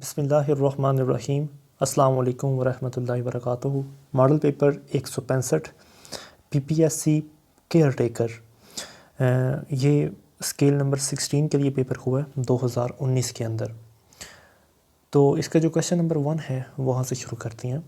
बिस्मिल्लाहिर्रहमानिर्रहीम। अस्सलाम वालेकुम वरहमतुल्लाहि वबरकातुहू। Model paper 165 PPSC care taker, ये स्केल नंबर 16 के लिए पेपर हुआ है 2019 के अंदर। तो इसका जो क्वेश्चन नंबर 1 है वहाँ से शुरू करते हैं।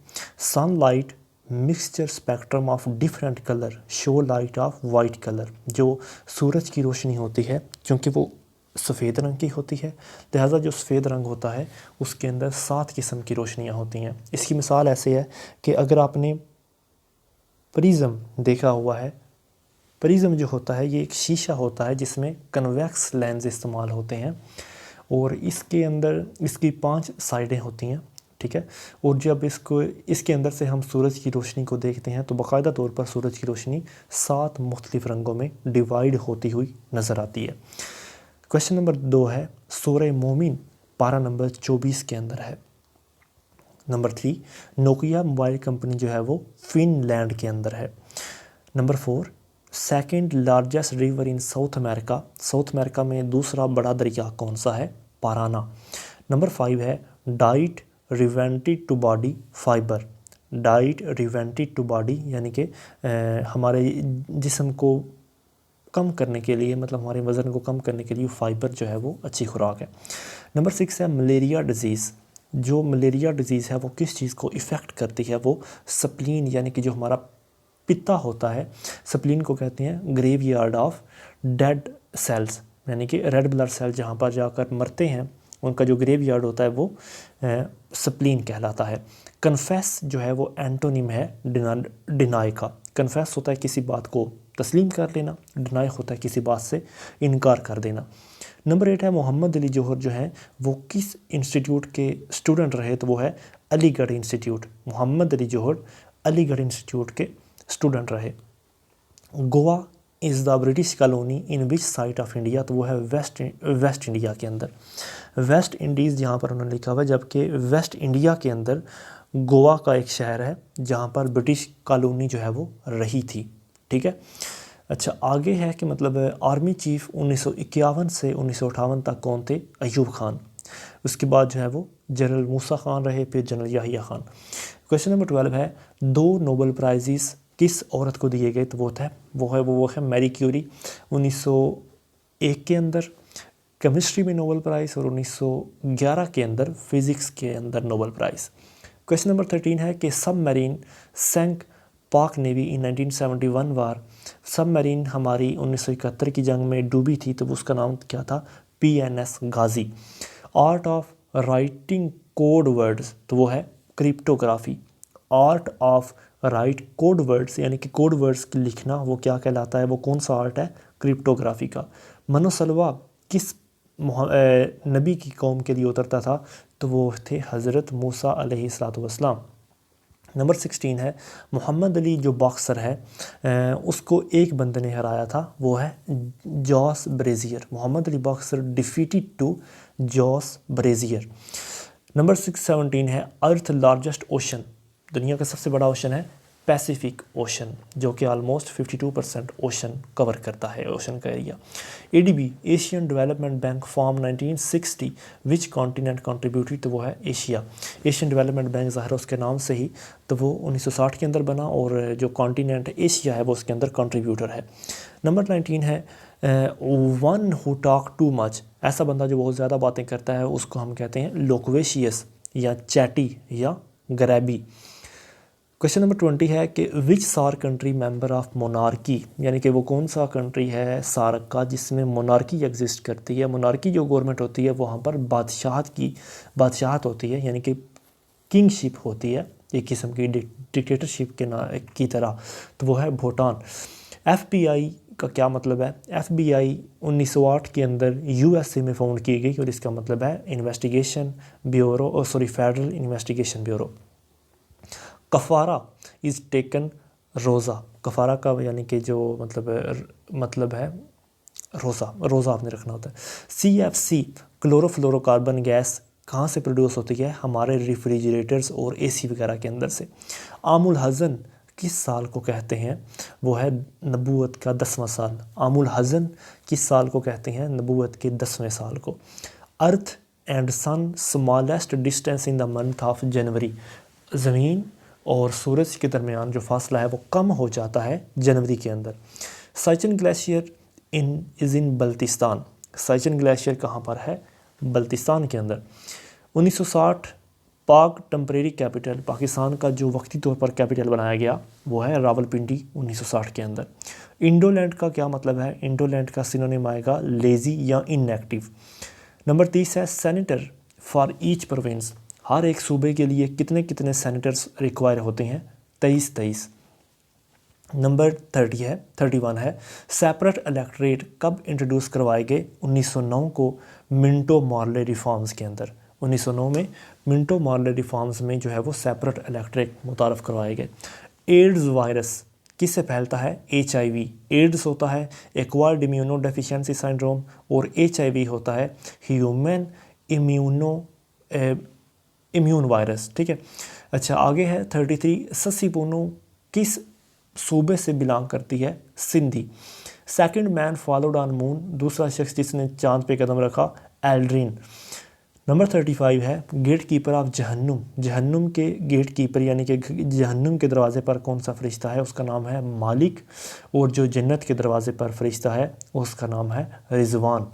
Sunlight mixture spectrum of different colour show light of white colour. जो सूरज की रोशनी होती है, क्योंकि वो सफ़ेद रंग की होती है, लिहाजा जो सफ़ेद रंग होता है उसके अंदर 7 किस्म की रोशनियाँ होती हैं। इसकी मिसाल ऐसे है कि अगर आपने प्रिज्म देखा हुआ है, प्रिज्म जो होता है ये एक शीशा होता है जिसमें कन्वेक्स लेंस इस्तेमाल होते हैं और इसके अंदर इसकी 5 साइडें होती हैं, ठीक है। और जब इसके अंदर से हम सूरज की रोशनी को देखते हैं तो बाकायदा तौर पर सूरज की रोशनी 7 मुख्तलिफ रंगों में डिवाइड होती हुई नज़र आती है। क्वेश्चन नंबर 2 है, सूरह मोमिन पारा नंबर 24 के अंदर है। नंबर 3, नोकिया मोबाइल कंपनी जो है वो फिनलैंड के अंदर है। Number 4, second largest river in south America, south America में दूसरा बड़ा दरिया कौन सा है? पाराना। नंबर 5 है, diet prevented to body fiber, diet prevented to body यानी कि हमारे जिस्म को कम करने के लिए, मतलब हमारे वज़न को कम करने के लिए फाइबर जो है वो अच्छी खुराक है। नंबर 6 है, मलेरिया डिज़ीज़। जो मलेरिया डिज़ीज़ है वो किस चीज़ को इफ़ेक्ट करती है? वो स्प्लीन यानी कि जो हमारा पित्ता होता है, स्प्लीन को कहते हैं graveyard of dead cells, यानी कि रेड ब्लड सेल जहाँ पर जाकर मरते हैं उनका जो ग्रेव यार्ड होता है वो स्प्लीन कहलाता है। कन्फेस जो है वो एंटोनिम है डिनाई का। कन्फेस होता है किसी बात को तस्लीम कर लेना, डिनाई होता है किसी बात से इनकार कर देना। नंबर 8 है, मोहम्मद अली जौहर जो हैं वो किस इंस्टीट्यूट के स्टूडेंट रहे? तो वो है अलीगढ़ इंस्टीट्यूट। मोहम्मद अली जौहर अलीगढ़ इंस्टीट्यूट के स्टूडेंट रहे। Goa is the British colony in which site of India, तो वो है वेस्ट इंडिया के अंदर। वेस्ट इंडीज़ जहाँ पर उन्होंने लिखा हुआ है, जबकि वेस्ट इंडिया के अंदर गोवा का एक शहर है जहाँ पर ब्रिटिश कॉलोनी जो है वो रही थी, ठीक है। अच्छा, आगे है कि मतलब आर्मी चीफ 1951 से 1958 तक कौन थे? अयूब खान। उसके बाद जो है वो जनरल मूसा खान रहे, फिर general Yahya Khan. Question number 12 है, 2 नोबेल प्राइज़ किस औरत को दिए गए? तो वो है मैरी क्यूरी। 1901 के अंदर केमिस्ट्री में नोबेल प्राइज़ और 1911 के अंदर फिज़िक्स के अंदर नोबेल प्राइज़। क्वेश्चन नंबर 13 है कि सबमरीन सैंक पाक नेवी इन 1971 वार। सबमरीन हमारी 1971 की जंग में डूबी थी, तो उसका नाम क्या था? PNS Ghazi. Art of writing code words, तो वो है cryptography. Art of right code words यानी कि कोड वर्ड्स लिखना, वो क्या कहलाता है? वो कौन सा आर्ट है? क्रिप्टोग्राफी का। मनोसलवा किस नबी की कौम के लिए उतरता था? तो वो थे हज़रत मूसा अलैहिस्सलाम। नंबर 16 है, मोहम्मद अली जो बॉक्सर है उसको एक बंदे ने हराया था, वो है जॉस ब्रेजियर। Muhammad Ali boxer defeated to जॉस ब्रेजियर। नंबर 17 है, अर्थ लार्जेस्ट ओशन, दुनिया का सबसे बड़ा ओशन है पैसिफिक ओशन, जो कि ऑलमोस्ट 52% ओशन कवर करता है, ओशन का area. ADB Asian development bank form 1960 which continent contributed, तो वो है एशिया। एशियन डेवलपमेंट बैंक ज़ाहिर उसके नाम से ही, तो वो 1960 के अंदर बना और जो कॉन्टिनेंट एशिया है वो उसके अंदर कंट्रीब्यूटर है। नंबर 19 है, one who talk too much, ऐसा बंदा जो बहुत ज़्यादा बातें करता है उसको हम कहते हैं लोक्वेशियस या चैटी या ग्रैबी। क्वेश्चन नंबर 20 है कि which SAARC country member of monarchy, यानी कि वो कौन सा कंट्री है सार्क का जिसमें मोनार्की एग्जिस्ट करती है? मोनार्की जो गवर्नमेंट होती है वहाँ पर बादशाहत होती है, यानी कि किंगशिप होती है, एक किस्म की डिक्टेटरशिप की तरह, तो वो है भूटान। FBI का क्या मतलब है? FBI 1908 के अंदर USA में फाउंड की गई और इसका मतलब है investigation bureau, federal investigation bureau. कफ़ारा इज़ टेकन रोज़ा, कफ़ारा का यानी कि जो मतलब है रोज़ा आपने रखना होता है। CFC क्लोरोफ्लोरोकार्बन गैस कहाँ से प्रोड्यूस होती है? हमारे रेफ्रिजरेटर्स और AC वगैरह के अंदर से। आमुल हज़न किस साल को कहते हैं? वो है नबूवत का 10वां साल। आमुल हज़न किस साल को कहते हैं? नबूवत के 10वें साल को। Earth and sun smallest distance in the month of January. ज़मीन और सूरज के दरमियान जो फासला है वो कम हो जाता है जनवरी के अंदर। Siachen glacier is in Baltistan. Siachen glacier कहाँ पर है? बल्तिस्तान के अंदर। 1960 पाक टेम्परेरी कैपिटल, पाकिस्तान का जो वक्ती तौर पर कैपिटल बनाया गया वो है रावलपिंडी 1960 के अंदर। इंडोलैंड का क्या मतलब है? इंडोलैंड का सिनोनिम आएगा लेज़ी या इनएक्टिव। नंबर 30 है सेनेटर फॉर ईच प्रोविंस। हर एक सूबे के लिए कितने कितने सेनेटर्स रिक्वायर होते हैं? 23। नंबर 31 है सेपरेट इलेक्टोरेट कब इंट्रोड्यूस करवाए गए? 1909 को मिंटो मॉर्ले रिफॉर्म्स के अंदर। 1909 में मिंटो मॉर्ले रिफॉर्म्स में जो है वो सेपरेट इलेक्टोरेट मुतारफ़ करवाए गए। एड्स वायरस किससे फैलता है? HIV। एड्स होता है एक्वायर्ड इम्यूनो डेफिशिएंसी सिंड्रोम और HIV होता है ह्यूमन इम्यून वायरस। ठीक है, अच्छा आगे है 33 ससीपूनो किस सूबे से बिलोंग करती है? Sindhi. Second man followed on moon, दूसरा शख्स जिसने चांद पे कदम रखा, एल्ड्रिन। नंबर 35 है गेट कीपर ऑफ जहन्नुम। जहन्नुम के गेट कीपर यानी कि जहन्नुम के दरवाज़े पर कौन सा फरिश्ता है? उसका नाम है मालिक। और जो जन्नत के दरवाज़े पर फरिश्ता है उसका नाम है Rizwan.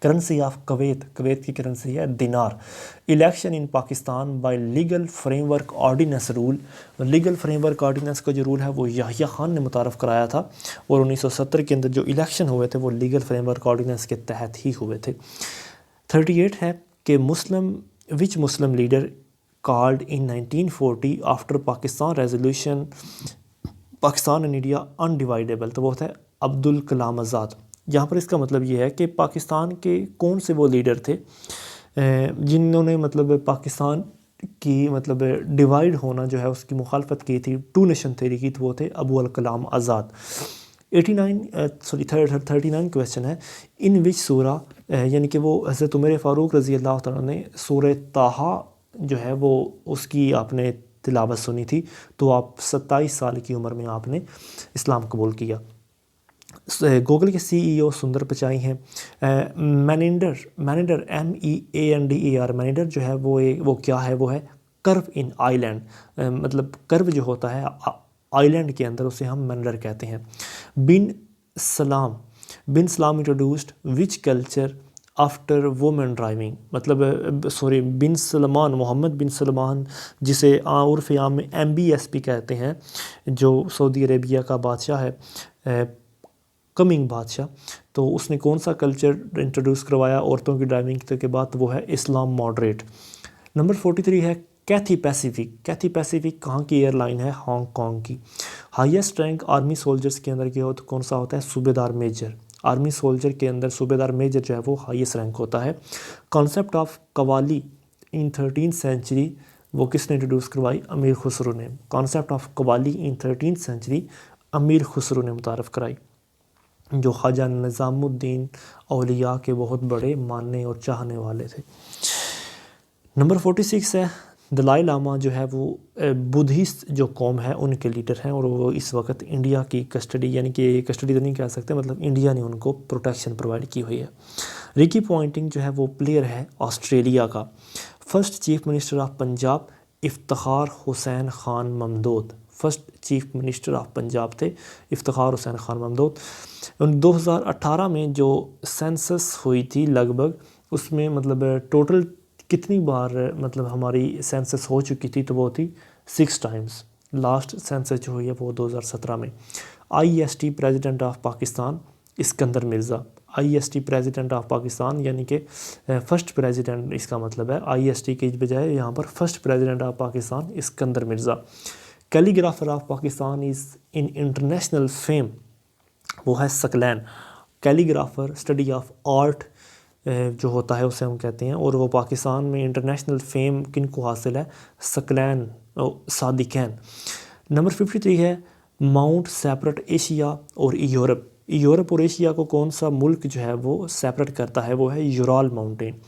Currency of Kuwait, Kuwait की करेंसी है dinar. Election in Pakistan by legal framework ordinance rule. Legal framework ordinance का जो रूल है वो याहिया खान ने मुतारफ़ कराया था और 1970 के अंदर जो इलेक्शन हुए थे वो लीगल फ्रेमवर्क ऑर्डिनेंस के तहत ही हुए थे। 38 है कि which Muslim leader called in 1940 after Pakistan resolution Pakistan and India undividable. तो वो होता है अब्दुल कलाम आज़ाद। यहाँ पर इसका मतलब ये है कि पाकिस्तान के कौन से वो लीडर थे जिन्होंने मतलब पाकिस्तान की मतलब डिवाइड होना जो है उसकी मुखालफत की थी, टू नेशन थ्योरी की, तो वो थे अबू कलाम आज़ाद। 39 क्वेश्चन है इन विच सूरा यानी कि वो हज़रत उमर फ़ारूक रज़ी अल्लाह तआला ने सूरह ताहा जो है वो उसकी आपने तिलावत सुनी थी, तो आप 27 साल की उम्र में आपने इस्लाम कबूल किया। गूगल के CEO सुंदर पिचाई हैं। मैनेंडर MEANDER मैनेंडर जो है वो क्या है? वो है कर्व इन आइलैंड, मतलब कर्व जो होता है आइलैंड के अंदर उसे हम मैनेंडर कहते हैं। बिन सलाम इंट्रोड्यूस्ड विच कल्चर आफ्टर वुमेन ड्राइविंग, मतलब बिन सलमान, मोहम्मद बिन सलमान जिसे उर्फ़ आम में MBSP कहते हैं, जो सऊदी अरेबिया का बादशाह है, कमिंग बादशाह, तो उसने कौन सा कल्चर इंट्रोड्यूस करवाया औरतों की ड्राइविंग के बाद? वो है इस्लाम मॉडरेट। नंबर 43 है कैथी पैसिफिक। कैथी पैसिफिक कहाँ की एयरलाइन है? हांगकॉन्ग की। हाईएस्ट रैंक आर्मी सोल्जर्स के अंदर क्या होता कौन सा होता है? सूबेदार मेजर। आर्मी सोल्जर के अंदर सूबेदार मेजर जो है वो हाईएस्ट रैंक होता है। Concept of qawwali in 13th century वो किसने इंट्रोड्यूस करवाई? अमीर खुसरो ने। Concept of qawwali in 13th century Amir Khusro ने मुतारफ़ कराई, जो ख्वाजा निज़ामुद्दीन औलिया के बहुत बड़े मानने और चाहने वाले थे। नंबर 46 है दलाई लामा जो है वो बुद्धिस्ट जो कौम है उनके लीडर हैं और वो इस वक्त इंडिया की कस्टडी, यानी कि कस्टडी तो नहीं कह सकते, मतलब इंडिया ने उनको प्रोटेक्शन प्रोवाइड की हुई है। रिकी पॉइंटिंग जो है वो प्लेयर है ऑस्ट्रेलिया का। First chief minister of Punjab Iftikhar Hussain Khan Mamdot. First chief minister of Punjab थे इफ्तिखार हुसैन खान ममदूद। 2018 में जो सेंसस हुई थी लगभग, उसमें मतलब टोटल कितनी बार मतलब हमारी सेंसस हो चुकी थी? तो वो थी 6 टाइम्स। लास्ट सेंसस जो हुई है वो 2017 में। IST president of Pakistan Iskander Mirza. IST president of Pakistan यानी कि फ़र्स्ट प्रेसिडेंट, इसका मतलब है IST के बजाय यहाँ पर first president of Pakistan Iskander Mirza. Calligrapher of Pakistan is in international fame, वो है Saqlain. Calligrapher study of art जो होता है उसे हम कहते हैं, और वो पाकिस्तान में इंटरनेशनल फेम किन को हासिल है? सकलैन सादिकैन। नंबर 53 है माउंट सेपरेट एशिया और यूरोप। यूरोप और एशिया को कौन सा मुल्क जो है वो सेपरेट करता है? वो है यूराल माउंटेन।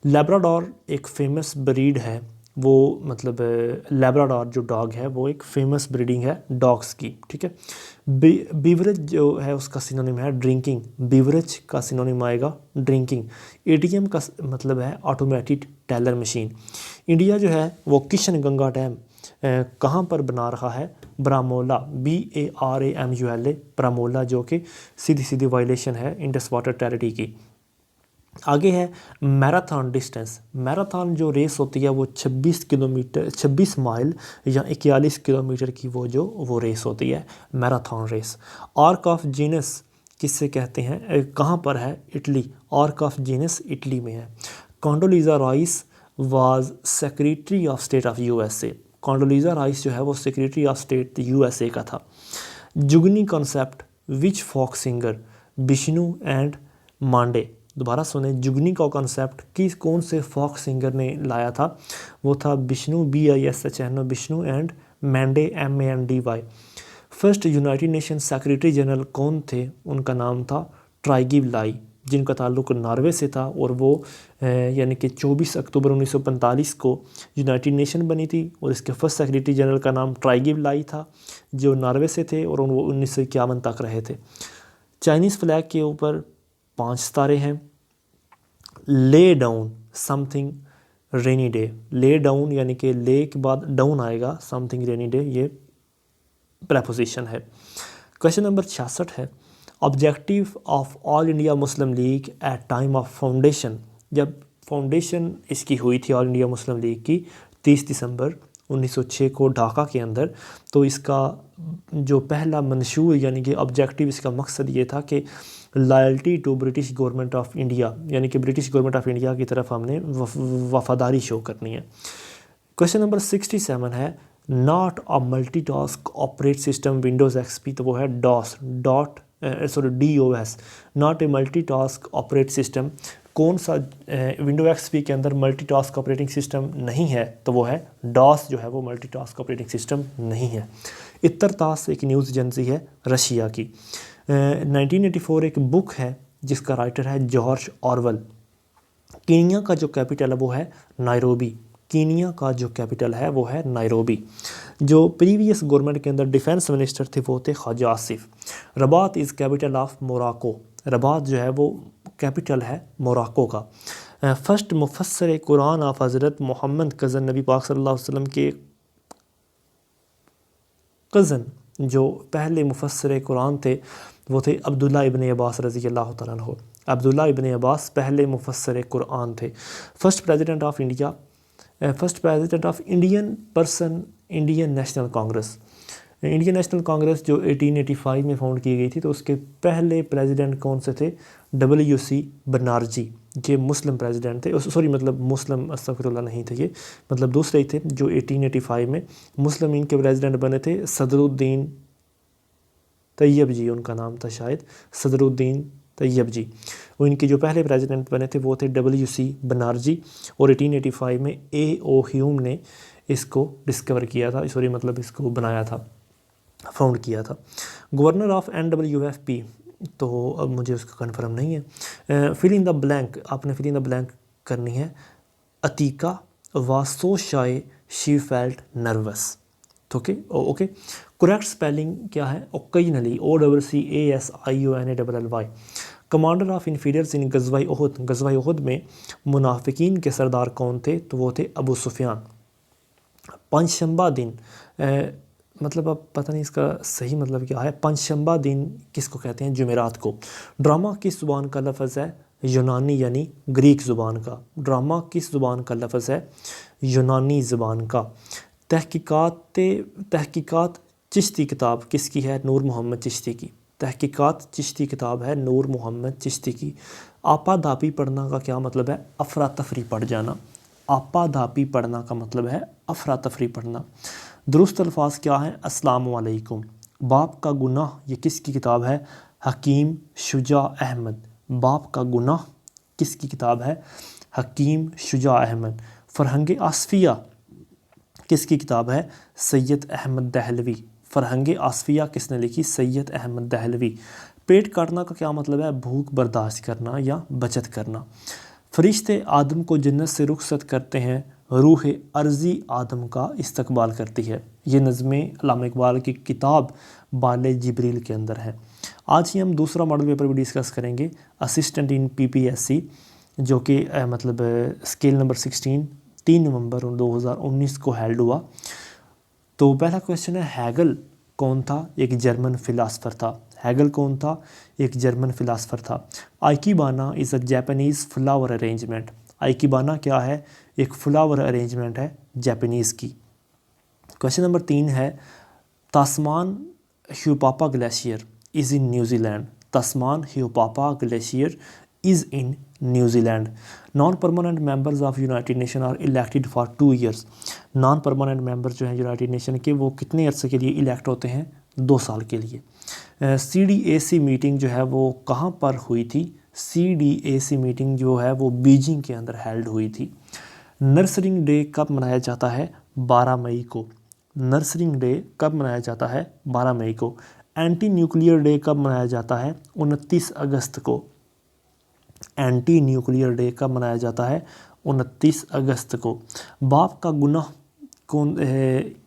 लेब्राडोर एक फेमस ब्रीड है, वो मतलब लैब्राडोर जो डॉग है वो एक फेमस ब्रीडिंग है डॉग्स की, ठीक है। बीवरेज जो है उसका सिनोनिम है ड्रिंकिंग, बीवरेज का सिनोनिम आएगा ड्रिंकिंग। एटीएम का मतलब है ऑटोमेटेड टेलर मशीन। इंडिया जो है वो किशन गंगा डैम कहाँ पर बना रहा है, ब्रामोला, BARAMULA, ब्रामोला, जो कि सीधी सीधी वायलेशन है इंडस वाटर टेरिटरी की। आगे है मैराथन डिस्टेंस। मैराथन जो रेस होती है वो 26 किलोमीटर, 26 माइल या 41 किलोमीटर की वो रेस होती है, marathon race. Arch of Janus किससे कहते हैं, कहाँ पर है, Italy, arch of Janus Italy में है। Condoleezza Rice was secretary of state of USA। Condoleezza Rice जो है वो सेक्रेटरी ऑफ स्टेट USA का था। Jugni concept which folk singer, Bishno and Mandy. दोबारा सुने, जुगनी का कॉन्सेप्ट किस कौन से फोक सिंगर ने लाया था, वो था Vishnu, BISHNO, Vishnu and Mandy, MANDY। First united nation secretary general कौन थे, उनका नाम था ट्राइगिव लाई, जिनका ताल्लुक नॉर्वे से था, और वो यानी कि 24 अक्टूबर 1945 को यूनाइटेड नेशन बनी थी, और इसके फर्स्ट सेक्रेटरी जनरल का नाम ट्राइगिव लाई था, जो नॉर्वे से थे, और वो 1951 तक रहे थे। चाइनीज़ फ्लैग के ऊपर 5 सितारे हैं। Lay down something rainy day, lay down यानी कि ले के बाद डाउन आएगा, समथिंग रेनी डे ये प्रेपोजिशन है। क्वेश्चन नंबर 66 है, objective of All India Muslim League at time of foundation. जब फाउंडेशन इसकी हुई थी ऑल इंडिया मुस्लिम लीग की 30 दिसंबर 1906 को ढाका के अंदर, तो इसका जो पहला मंशूर यानी कि ऑब्जेक्टिव, इसका मकसद ये था कि loyalty to British government of India, यानी कि ब्रिटिश गवर्नमेंट ऑफ इंडिया की तरफ हमने वफादारी शो करनी है। क्वेश्चन नंबर 67 है, not a multitask operate system Windows XP, तो वो है DOS, not a multitask operate system. कौन सा विंडो XP के अंदर मल्टीटास्क ऑपरेटिंग सिस्टम नहीं है, तो वो है DOS जो है वो मल्टीटास्क ऑपरेटिंग सिस्टम नहीं है। इत्तरतास एक न्यूज़ एजेंसी है रशिया की। 1984 एक बुक है जिसका राइटर है जॉर्ज ऑरवेल। कीनिया का जो कैपिटल है वो है नायरोबी, कीनिया का जो कैपिटल है वो है नायरोबी। जो प्रीवियस गवर्नमेंट के अंदर डिफेंस मिनिस्टर थे वो थे Khwaja Asif. Rabat is capital of Morocco, Rabat जो है वो कैपिटल है मोराको का। फर्स्ट मुफस्सर कुरान ऑफ हज़रत मोहम्मद कज़न नबी पाक सल्लल्लाहु अलैहि वसल्लम के कज़न जो पहले मुफस्सर कुरान थे वो थे अब्दुल्ला इब्न अब्बास रज़ी अल्लाह तआला अन्हु। अब्दुल्ला इब्न अब्बास पहले मुफस्सर कुरान थे। First president of India, first president of Indian person, Indian national Congress. Indian national Congress जो 1885 में फाउंड की गई थी, तो उसके पहले प्रेसिडेंट कौन से थे, WC बनर्जी, ये मुस्लिम प्रेसिडेंट थे, सॉरी मतलब मुस्लिम अस्तगफिरुल्लाह नहीं थे ये, मतलब दूसरे ही थे जो 1885 में मुस्लिम इनके प्रेसिडेंट बने थे। सदरुद्दीन तैयब जी उनका नाम था शायद, सदरुद्दीन तैयब जी, वो इनके जो पहले प्रेसिडेंट बने थे वो थे WC बनर्जी, और 1885 में A.O. ह्यूम ने इसको डिस्कवर किया था, सॉरी मतलब इसको बनाया था, फाउंड किया था। गवर्नर ऑफ NWFP, तो अब मुझे उसका कंफर्म नहीं है। फिल इन द ब्लैंक, आपने फिल इन द ब्लैंक करनी है। Atika was so shy she felt nervous, okay okay. Correct spelling क्या है, occasionally, OCCASIONALLY। Commander of inferiors इन गज़वा उहद, गज़वा उहद में मुनाफिकीन के सरदार कौन थे, तो वो थे अबू सुफियान। पंचशंबा दिन, मतलब अब पता नहीं इसका सही मतलब क्या है, पंचशंबा दिन किसको कहते हैं, जुमेरात को। ड्रामा किस ज़ुबान का लफ्ज़ है, यूनानी यानी ग्रीक ज़ुबान का। ड्रामा किस ज़ुबान का लफ्ज़ है, यूनानी ज़ुबान का। तहकीकात चिश्ती किताब किसकी है, नूर मोहम्मद चिश्ती की। तहकीकात चिश्ती किताब है नूर मोहम्मद चिश्ती की। आपा धापी पढ़ना का क्या मतलब है, अफरा तफरी पढ़ जाना। आपा धापी पढ़ना का मतलब है अफरा तफरी पढ़ना। दुरुस्त अल्फाज क्या हैं, अस्सलामु अलैकुम। बाप का गुनाह ये किसकी किताब है, हकीम शुजा अहमद। बाप का गुनाह किसकी किताब है, हकीम शुजा अहमद। फरहंग आसफिया किसकी किताब है, सैयद अहमद दहलवी। फरहंग आसफिया किसने लिखी, सैयद अहमद दहलवी। पेट काटना का क्या मतलब है, भूख बर्दाश्त करना या बचत करना। फरिश्ते आदम को जन्नत से रुखसत करते हैं, रूह अर्ज़ी आदम का इस्तकबाल करती है। ये नज़में अल्लामा इकबाल की किताब बाले जिब्रील के अंदर है। आज ही हम दूसरा मॉडल पेपर भी डिस्कस करेंगे, असिस्टेंट इन पीपीएससी, जो कि मतलब स्केल नंबर 16 3 नवंबर 2019 को हेल्ड हुआ। तो पहला क्वेश्चन है, हैगल कौन था? एक जर्मन फ़िलासफ़र था। हैगल कौन था? एक जर्मन फ़िलासफ़र था। Ikebana is a Japanese flower arrangement. Ikebana क्या है? एक फ्लावर अरेंजमेंट है जापानीज़ की। क्वेश्चन नंबर 3 है, Tasman Haupapa glacier is in New Zealand. Tasman Haupapa glacier is in New Zealand. Non permanent members of United Nation are elected for 2 years. Non permanent member जो हैं United nation के, वो कितने अरसे के लिए इलेक्ट होते हैं? 2 साल के लिए। CDAC मीटिंग जो है वो कहाँ पर हुई थी? CDAC मीटिंग जो है वो बीजिंग के अंदर हेल्ड हुई थी। नर्सरिंग डे कब मनाया जाता है? 12 मई को। नर्सरिंग डे कब मनाया जाता है? 12 मई को। एंटी न्यूक्लियर डे कब मनाया जाता है? 29 अगस्त को। एंटी न्यूक्लियर डे कब मनाया जाता है? 29 अगस्त को। बाप का गुनाह कौन,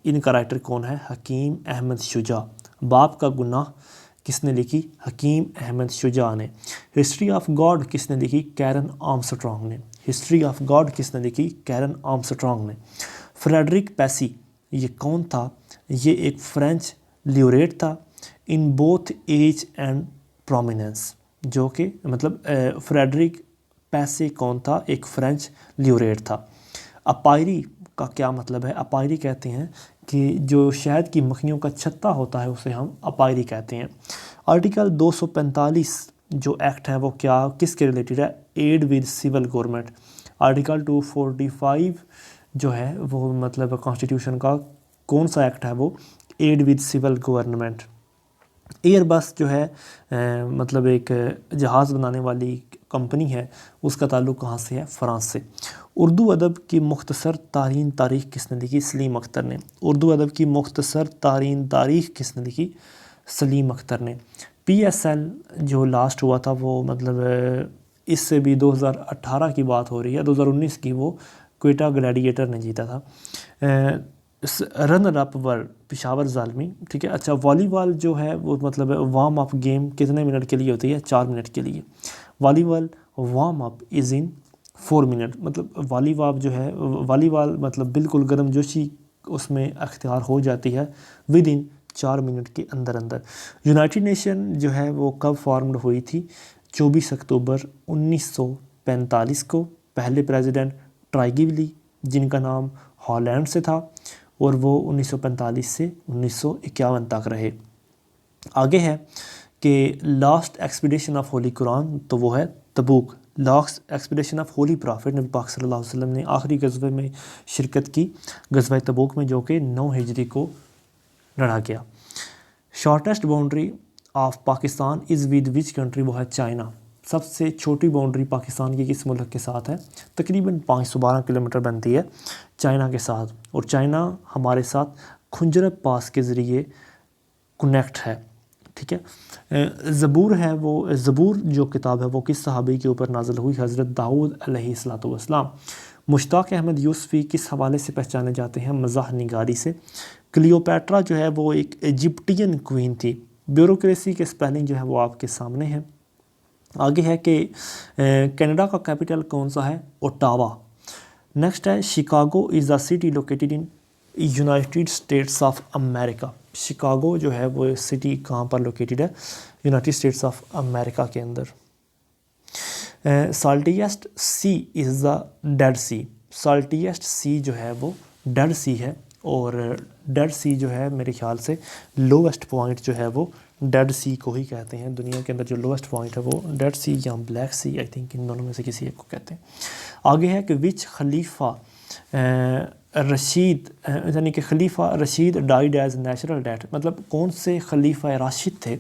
इनका राइटर कौन है? हकीम अहमद शुजा। बाप का गुनाह किसने लिखी? हकीम अहमद शुजा ने। हिस्ट्री ऑफ गॉड किसने लिखी? कैरन आर्मस्ट्रॉन्ग ने। हिस्ट्री ऑफ गॉड किसने लिखी? कैरन आर्मस्ट्रॉन्ग ने। फ्रेडरिक पैसी ये कौन था? ये एक फ्रेंच ल्यूरेट था, in both age and prominence. जो कि मतलब फ्रेडरिक पैसे कौन था? एक फ्रेंच ल्यूरेट था। अपायरी का क्या मतलब है? अपायरी कहते हैं कि जो शहद की मक्खियों का छत्ता होता है उसे हम अपायरी कहते हैं। आर्टिकल 245 जो एक्ट है वो क्या, किसके रिलेटेड है? Aid with civil government. Article 245 जो है वो मतलब कॉन्स्टिट्यूशन का कौन सा एक्ट है? वो aid with civil government. Airbus जो है मतलब एक जहाज़ बनाने वाली कंपनी है, उसका ताल्लुक़ कहाँ से है? फ़्रांस से। उर्दू अदब की मुख्तसर तारीन तारीख़ किसने लिखी? सलीम अख्तर ने। उर्दू अदब की मुख्तसर तारीन तारीख़ किसने लिखी? सलीम अख्तर ने। PSL जो लास्ट हुआ था वो मतलब इससे भी 2018 की बात हो रही है, 2019 की, वो क्वेटा ग्लैडिएटर ने जीता था। Runner up world Peshawar Zalmi, ठीक है। अच्छा, वॉलीबॉल जो है वो मतलब वार्म अप गेम कितने मिनट के लिए होती है? 4 मिनट के लिए। Volleyball warm up is in 4 minute. मतलब वॉलीबॉल जो है, वॉलीबॉल मतलब बिल्कुल गर्मजोशी उसमें अख्तियार हो जाती है विद इन 4 मिनट के अंदर अंदर। यूनाइटेड नेशन जो है वो कब फॉर्म्ड हुई थी? 24 अक्टूबर 1945 को। पहले प्रेसिडेंट ट्राइगिवली, जिनका नाम हॉलैंड से था, और वो 1945 से 1951 तक रहे। आगे है कि last expedition of Holi Quran, तो वो है तबूक। Last expedition of holy prophet नबी पाक सल्लल्लाहु अलैहि वसल्लम ने आखिरी गज़वे में शिरकत की, गज़वा तबूक में, जो कि 9 हिजरी को लड़ा गया। Shortest boundary of Pakistan is with which country? वो है चाइना। सबसे छोटी बाउंड्री पाकिस्तान की किस मुल्क के साथ है? तकरीबन 512 किलोमीटर बनती है चाइना के साथ, और चाइना हमारे साथ खुंजरब पास के ज़रिए कनेक्ट है, ठीक है। ज़बूर है वो, ज़बूर जो किताब है वो किस सहाबी के ऊपर नाज़िल हुई? हज़रत दाऊद अलैहिस्सलातु वस्सलाम। मुश्ताक अहमद यूसुफ़ी किस हवाले से पहचाने जाते हैं? मज़ाह निगारी से। क्लियोपैट्रा जो है वो एक इजिप्टियन क्वीन थी। ब्यूरोक्रेसी के स्पेलिंग जो है वो आपके सामने है। आगे है कि कनाडा का कैपिटल कौन सा है? ओटावा। नेक्स्ट है, Chicago is the city located in United states of America. Chicago जो है वो सिटी कहाँ पर लोकेटेड है? यूनाइटेड स्टेट्स ऑफ अमेरिका के अंदर। साल्टिएस्ट सी इज़ द डेड सी। साल्टिएस्ट सी जो है वो डेड सी है, और डेड सी जो है मेरे ख्याल से लोवेस्ट पॉइंट जो है वो डेड सी को ही कहते हैं। दुनिया के अंदर जो लोवेस्ट पॉइंट है वो डेड सी या black C, I think in दोनों में से किसी एक को कहते हैं। आगे है कि विच खलीफा रशीद, यानी कि Khalifa Rashid died as natural death. मतलब कौन से खलीफा राशिद थे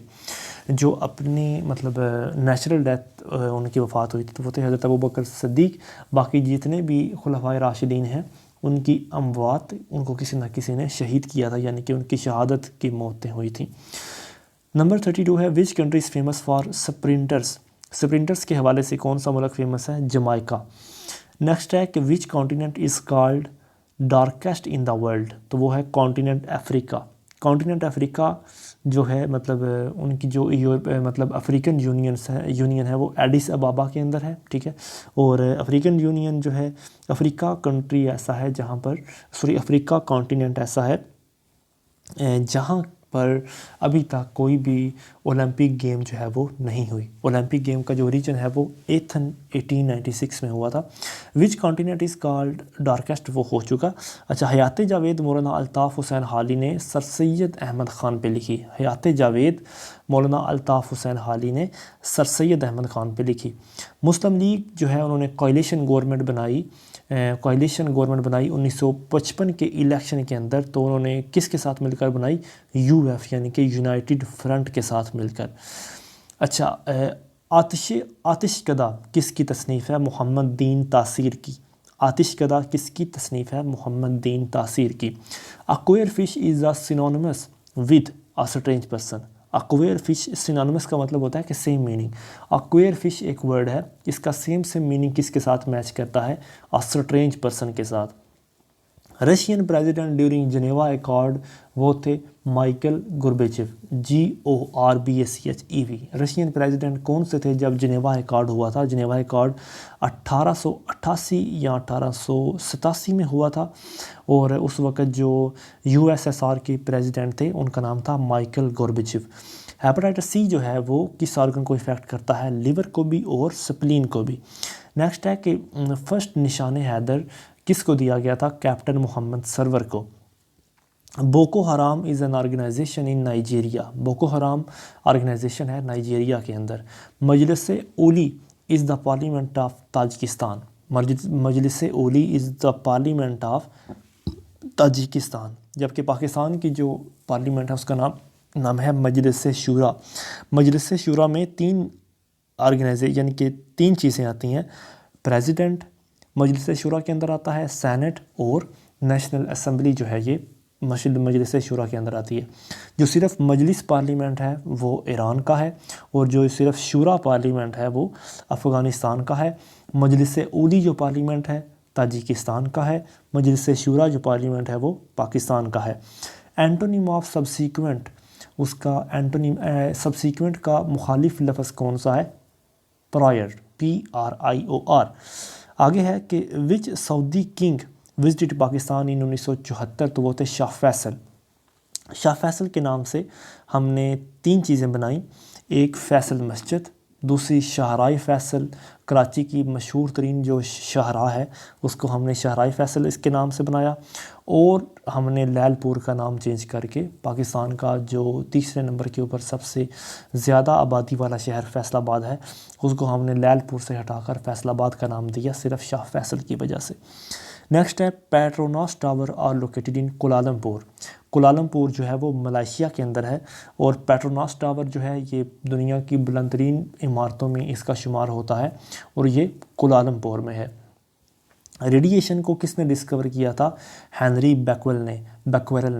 जो अपनी मतलब नेचुरल डेथ उनकी वफ़ात हुई थी? तो वो थे हज़रत अबू बकर सिद्दीक़। बाकी जितने भी खुलफाए राशिदीन हैं उनकी अमवात, उनको किसी न किसी ने शहीद किया था, यानी कि उनकी शहादत की मौतें हुई थी। नंबर 32 है, which country is famous for sprinters. Sprinters के हवाले से कौन सा मुल्क फेमस है? जमाइका। नेक्स्ट है कि which continent is called darkest in the world, तो वो है कॉन्टिनेंट अफ्रीका। कॉन्टिनेंट अफ्रीका जो है मतलब उनकी जो मतलब अफ्रीकन यूनियन है वो एडिस अबाबा के अंदर है, ठीक है। और अफ्रीकन यूनियन जो है, अफ्रीका कंट्री ऐसा है जहाँ पर, सॉरी अफ्रीका कॉन्टिनेंट ऐसा है जहाँ पर अभी तक कोई भी ओलंपिक गेम जो है वो नहीं हुई। ओलंपिक गेम का जो ओरिजिन है वो 1896 में हुआ था। Which continent is called darkest, वो हो चुका। अच्छा, हयात जावेद मौलाना अल्ताफ़ हुसैन हाली ने सर सैयद अहमद ख़ान पे लिखी। हयात जावेद मौलाना अल्ताफ़ हुसैन हाली ने सर सैयद अहमद ख़ान पे लिखी। मुस्लिम लीग जो है उन्होंने कोalition गवर्नमेंट बनाई, कोalition गवर्नमेंट बनाई 1955 के इलेक्शन के अंदर। तो उन्होंने किसके साथ मिलकर बनाई? यूएफ यानी कि यूनाइटेड फ्रंट के साथ मिलकर। अच्छा, आतिशकदा किसकी तसनीफ़ है? मोहम्मद दीन तासीर की। आतिशकदा किसकी तसनीफ़ है? मोहम्मद दीन तासीर की। A queer fish is a synonymous with a strange person. A queer fish synonymous का मतलब होता है कि सेम मीनिंग। अक्वेयर फिश एक वर्ड है, इसका सेम मीनिंग किसके साथ मैच करता है? अ स्ट्रेंज पर्सन के साथ। Russian president during Geneva accord वो थे माइकल गोर्बेचेव, GORBACHEV। रशियन प्रेसिडेंट कौन से थे जब जिनेवा अकॉर्ड हुआ था? जिनेवा अकॉर्ड 1888 या 1887 में हुआ था। और उस वक़्त जो USSR के प्रेसिडेंट थे उनका नाम था माइकल गोर्बेचेव। हेपेटाइटिस सी जो है वो किस ऑर्गन को इफ़ेक्ट करता है? लिवर को भी और स्प्लीन को भी। नेक्स्ट है कि फर्स्ट निशान हैदर किसको दिया गया था? कैप्टन मोहम्मद सरवर को। Boko Haram is an organization in Nigeria. Boko Haram organization है नाइजीरिया के अंदर। Majlis Oli is the parliament of Tajikistan. Majlis Oli is the parliament of Tajikistan. जबकि पाकिस्तान की जो पार्लियामेंट है उसका नाम है मजलिस शूरा। मजलिस शूरा में 3 ऑर्गेनाइजेशन यानी कि 3 चीज़ें आती हैं। प्रेसिडेंट मजलिस शूरा के अंदर आता है, सेनेट और नेशनल असम्बली जो है ये मजलिस शूरा के अंदर आती है। जो सिर्फ मजलिस पार्लियामेंट है वो ईरान का है, और जो सिर्फ शूरा पार्लियामेंट है वो अफ़गानिस्तान का है। मजलिस ओली जो पार्लियामेंट है ताजिकिस्तान का है। मजलिस शूरा जो पार्लियामेंट है वो पाकिस्तान का है। एंटोनिम ऑफ सब्सीक्वेंट, उसका एंटोनिम सब्सीक्वेंट का मुखालिफ लफ्ज़ कौन सा है? Prior, PRIOR। आगे है कि विच सऊदी किंग विजिटेड पाकिस्तान इन 1974, तो वो थे शाह फैसल। शाह फैसल के नाम से हमने 3 चीज़ें बनाई, एक फैसल मस्जिद, दूसरी शाहराह फैसल, कराची की मशहूर तरीन जो शाहराह है उसको हमने शाहराह फैसल इसके नाम से बनाया, और हमने लैलपुर का नाम चेंज करके पाकिस्तान का जो तीसरे नंबर के ऊपर सबसे ज़्यादा आबादी वाला शहर फैसलाबाद है उसको हमने लैलपुर से हटाकर फैसलाबाद का नाम दिया सिर्फ शाह फैसल की वजह से। नेक्स्ट है Petronas tower are located in Kuala Lumpur. Kuala Lumpur जो है वो मलेशिया के अंदर है, और पेट्रोनास टावर जो है ये दुनिया की बुलंद तरीन इमारतों में इसका शुमार होता है, और ये कुलालमपुर में है। रेडिएशन को किसने डिस्कवर किया था? हेनरी बैक्वेरल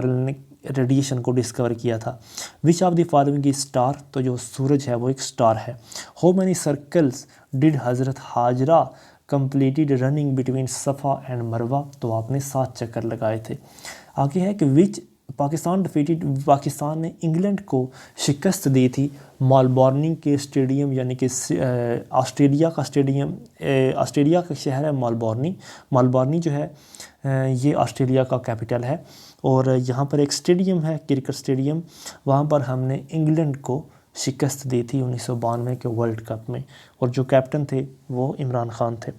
ने रेडिएशन को डिस्कवर किया था। Which of the following is star, तो जो सूरज है वो एक स्टार है। हाउ मैनी सर्कल्स डिड हज़रत हाजरा कंप्लीटेड रनिंग बिटवीन सफ़ा एंड मरवा, तो आपने 7 चक्कर लगाए थे। आगे है कि विच पाकिस्तान ने इंग्लैंड को शिकस्त दी थी मेलबर्न के स्टेडियम, यानी कि ऑस्ट्रेलिया का स्टेडियम, ऑस्ट्रेलिया का शहर है मेलबर्न जो है ये ऑस्ट्रेलिया का कैपिटल है, और यहाँ पर एक स्टेडियम है क्रिकेट स्टेडियम, वहाँ पर हमने इंग्लैंड को शिकस्त दी थी 1992 के वर्ल्ड कप में, और जो कैप्टन थे वो इमरान खान थे।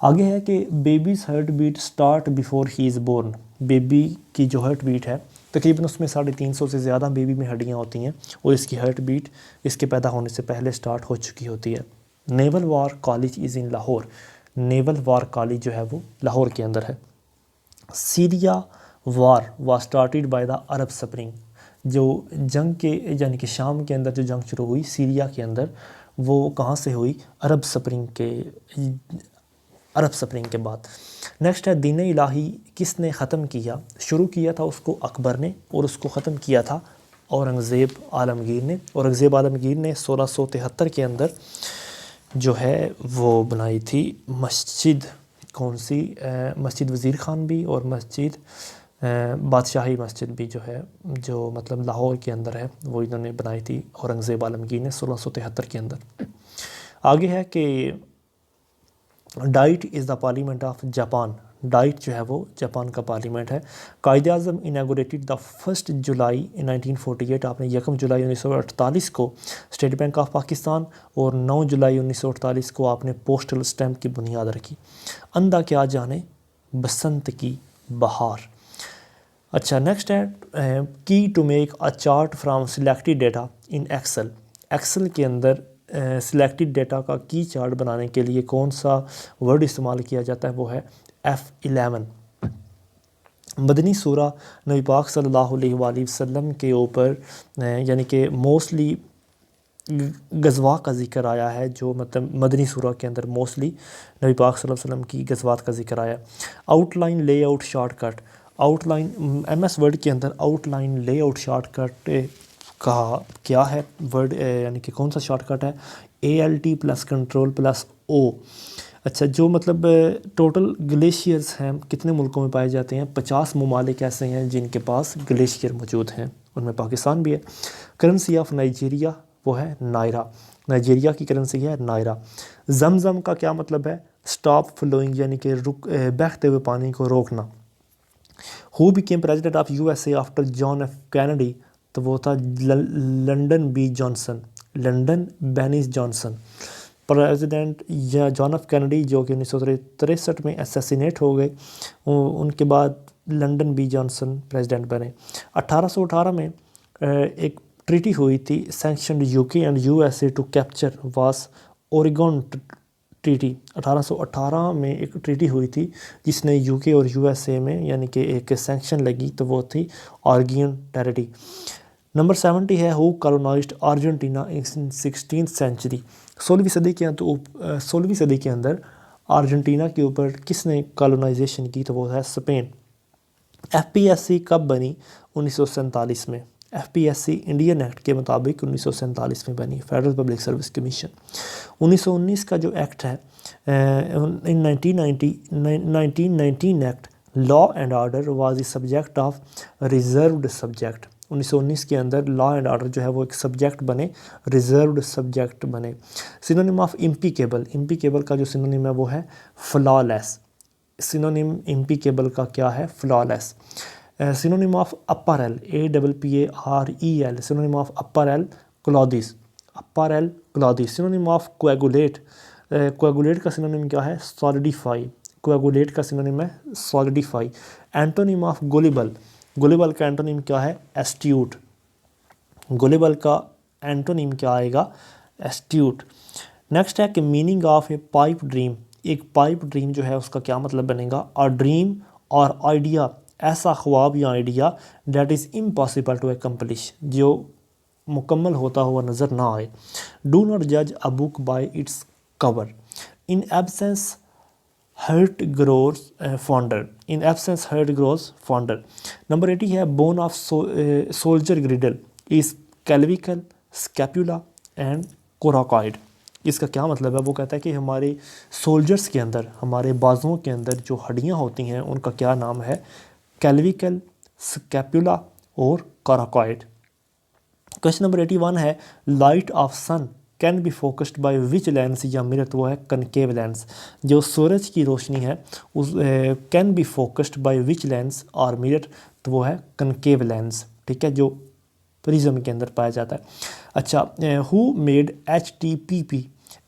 आगे है कि baby's heart beat start before he is born. Baby की जो हार्ट बीट है तकरीबन उसमें 350 से ज़्यादा बेबी में हड्डियाँ होती हैं, और इसकी हार्ट बीट इसके पैदा होने से पहले स्टार्ट हो चुकी होती है। Naval war college is in Lahore. Naval war college जो है वो लाहौर के अंदर है। Syria war was started by the Arab spring. जो जंग के यानी कि शाम के अंदर जो जंग शुरू हुई सीरिया के अंदर, वो कहाँ से हुई? अरब स्प्रिंग के बाद। नेक्स्ट है दीन इलाही किसने ख़त्म किया? शुरू किया था उसको अकबर ने, और उसको ख़त्म किया था औरंगज़ेब आलमगीर ने। औरंगज़ेब आलमगीर ने 1673 के अंदर जो है वो बनाई थी मस्जिद, कौन सी, मस्जिद वज़ीर ख़ान भी और मस्जिद बादशाही मस्जिद भी जो है, जो मतलब लाहौर के अंदर है, वो इन्होंने बनाई थी औरंगज़ेब आलमगीर ने 1673 के अंदर। आगे है कि diet is the parliament of Japan. Diet जो है वो जापान का पार्लियामेंट है। कायदे आज़म इनागोरेटेड द 1 जुलाई 1948, आपने 1 जुलाई 1948 को स्टेट बैंक ऑफ पाकिस्तान और 9 जुलाई 1948 को आपने पोस्टल स्टैम्प की बुनियाद रखी। अंधा क्या जाने बसंत की बहार। अच्छा, नेक्स्ट है की to make a chart from selected data in Excel. Excel के अंदर सिलेक्टेड डेटा का की चार्ट बनाने के लिए कौन सा वर्ड इस्तेमाल किया जाता है, वो है F11। मदनी सूरा नबी पाक सल्लल्लाहु अलैहि वसल्लम के ऊपर यानी कि मोस्टली गज़वा का ज़िक्र आया है, जो मतलब मदनी सूरा के अंदर मोस्टली नबी पाक सल्लल्लाहु अलैहि वसल्लम की गज़वात का ज़िक्र आया। Outline layout shortcut. Outline MS word के अंदर आउटलाइन लेआउट शॉर्टकट का क्या है वर्ड, यानी कि कौन सा शॉर्टकट है, ALT + Ctrl+O। अच्छा, जो मतलब टोटल ग्लेशियर्स हैं कितने मुल्कों में पाए जाते हैं, 50 ममालिक ऐसे हैं जिनके पास ग्लेशियर मौजूद हैं, उनमें पाकिस्तान भी है। करेंसी ऑफ नाइजीरिया वो है नायरा, नाइजीरिया की करेंसी है नायरा। जमजम का क्या मतलब है, स्टॉप फ्लोइंग, यानी कि बहते हुए पानी को रोकना। Who became president of USA after John F Kennedy, तो वो था Lyndon B Johnson, Lyndon Baines Johnson. President या जॉन F कैनेडी जो कि 1963 में असैसिनेट हो गए, उनके बाद लंडन B जॉनसन प्रेसिडेंट बने। 1818 में एक ट्रीटी हुई थी, sanctioned UK and USA to capture was Oregon treaty. 1818 में एक ट्रीटी हुई थी जिसने UK और USA में यानी कि एक सैंक्शन लगी, तो वो थी ऑरेगन टेरिटरी। नंबर 70 है who colonized Argentina in 16th century. 16वीं सदी के अंदर अर्जेंटीना के ऊपर किसने कॉलोनाइजेशन की, तो वो है स्पेन। FPSC कब बनी, 1947 में। FPSC इंडियन एक्ट के मुताबिक 1947 में बनी, फेडरल पब्लिक सर्विस कमीशन। 1919 का जो एक्ट है, इन 1919 act law and order was the subject of reserved subject. 1919 के अंदर लॉ एंड ऑर्डर जो है वो एक सब्जेक्ट बने, रिजर्व्ड सब्जेक्ट बने। सिनोनिम ऑफ इम्पिकेबल, इम्पिकेबल का जो सिनोनिम है वो है फ्लॉलेस। सिनोनिम इम्पिकेबल का क्या है, flawless. Synonym of apparel, APPAREL, synonym of apparel clothes, apparel clothes. Synonym of coagulate, coagulate का सिनोनिम क्या है, सॉलिडिफाई, कोएगुलेट का सिनोनिम है solidify. Antonym of gullible, gullible का एंटोनिम क्या है, एस्ट्यूट, गुलिबल का एंटोनिम क्या आएगा, एस्ट्यूट। नेक्स्ट है कि meaning of A pipe dream, एक पाइप ड्रीम जो है उसका क्या मतलब बनेगा, अ ड्रीम और आइडिया, ऐसा ख्वाब या idea that is impossible to accomplish, जो मुकम्मल होता हुआ नज़र ना आए। डू नॉट जज a book by its cover, in absence heart grows fonder, in absence heart grows fonder. Number 80 है bone of shoulder girdle is clavicle, scapula and coracoid. इसका क्या मतलब है, वो कहता है कि हमारे सोल्जर्स के अंदर, हमारे बाजुओं के अंदर जो हड्डियां होती हैं उनका क्या नाम है, कैल्विकल, स्कैपुला और कोराकॉइड। क्वेश्चन नंबर 81 है light of sun can be focused by which lens या मिरर, तो वो है कनकेव लेंस। जो सूरज की रोशनी है उस can be focused by which lens और मिरर, तो वो है कनकेव लेंस, ठीक है, जो प्रिज्म के अंदर पाया जाता है। अच्छा, हु मेड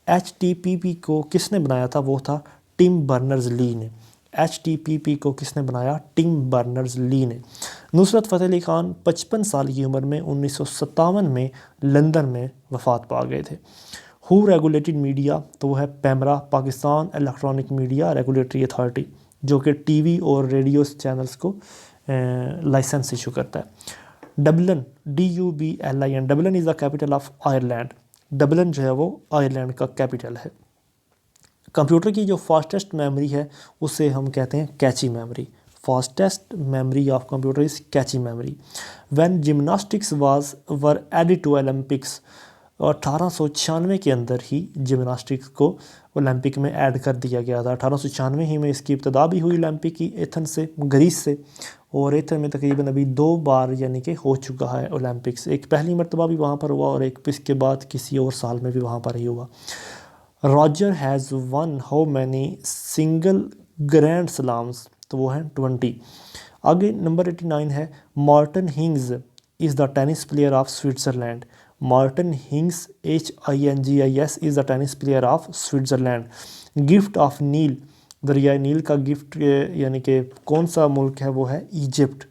HTPP को किसने बनाया था, वो था टिम बर्नर्स ली ने। HTPP को किसने बनाया, टिम बर्नर्स ली ने। नुसरत फ़तेह अली ख़ान 55 साल की उम्र में 1957 में लंदन में वफ़ात पा गए थे। हु रेगुलेटेड मीडिया, तो वो है PEMRA, Pakistan electronic media regulatory authority, जो कि TV और रेडियो चैनल्स को लाइसेंस इशू करता है। Dublin, DUBLIN, Dublin is the capital of Ireland. Dublin जो है वो आयरलैंड का कैपिटल है। कंप्यूटर की जो फास्टेस्ट मेमोरी है उसे हम कहते हैं cache memory. Fastest memory of computer is cache memory. When gymnastics were added to Olympics, 1896 के अंदर ही जिम्नास्टिक्स को ओलंपिक में ऐड कर दिया गया था। 1896 ही में इसकी इब्तदा भी हुई ओलंपिक की एथन से, ग्रीस से, और एथन में तकरीबन अभी 2 बार यानी कि हो चुका है ओलंपिक्स। एक पहली मरतबा भी वहाँ पर हुआ और एक इसके बाद किसी और साल में भी वहाँ पर ही हुआ। Roger has won how many single grand slams, तो वो है 20। आगे नंबर 89 है Martina Hingis is the tennis player of Switzerland. Martina Hingis HINGIS is the tennis player of Switzerland. Gift of Nile, दरियाए नील का गिफ्ट यानी कि कौन सा मुल्क है, वो है इजिप्ट।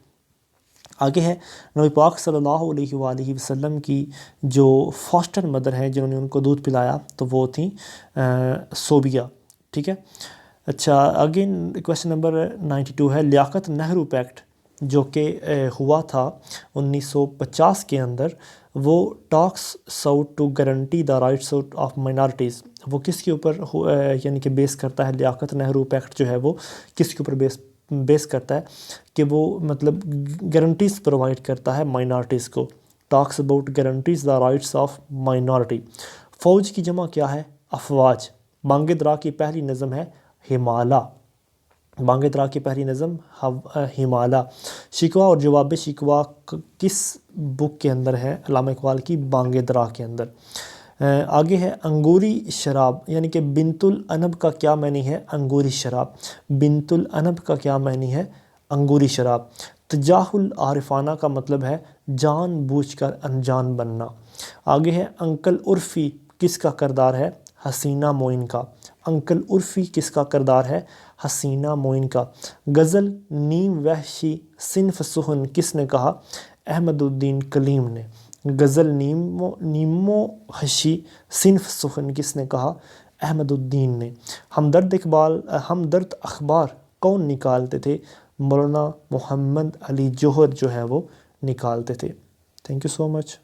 आगे है नबी पाक सल्लल्लाहु अलैहि वसल्लम की जो फॉस्टर मदर हैं जिन्होंने उनको दूध पिलाया, तो वो थी सोबिया। ठीक है। अच्छा, आगे क्वेश्चन नंबर 92 है लियाकत नेहरू पैक्ट जो कि हुआ था 1950 के अंदर, वो talks sought to guarantee the rights of minorities, वो किसके ऊपर यानी कि बेस करता है? लियाकत नेहरू पैक्ट जो है वो किसके ऊपर बेस करता है कि वो मतलब गारंटीज़ प्रोवाइड करता है माइनॉरिटीज़ को। Talks about guarantees the rights of minority. फ़ौज की जमा क्या है? अफवाज। बांगे-दरा की पहली नज़म है हिमाला। बांगे-दरा की पहली नज़म हिमाला। शिकवा और जवाब शिकवा किस बुक के अंदर है? अल्लामा इकबाल की बांगे-दरा के अंदर। आगे है अंगूरी शराब, यानी कि बिनतुल अनब का क्या मानी है? अंगूरी शराब। बिनतुल अनब का क्या मानी है? अंगूरी शराब। तजाहुल आरिफाना का मतलब है जानबूझकर अनजान बनना। आगे है अंकल उर्फ़ी किसका किरदार है? हसीना मोइन का। अंकल उर्फ़ी किसका किरदार है? हसीना मोइन का। गज़ल नीम वहशी सिन्फ सुहन किसने कहा? अहमदुद्दीन कलीम ने। गज़ल नीमो हशी सिन्फ सुखन किसने कहा? अहमदुद्दीन ने। हमदर्द अखबार कौन निकालते थे? मौलाना मोहम्मद अली जौहर जो है वो निकालते थे। Thank you so much.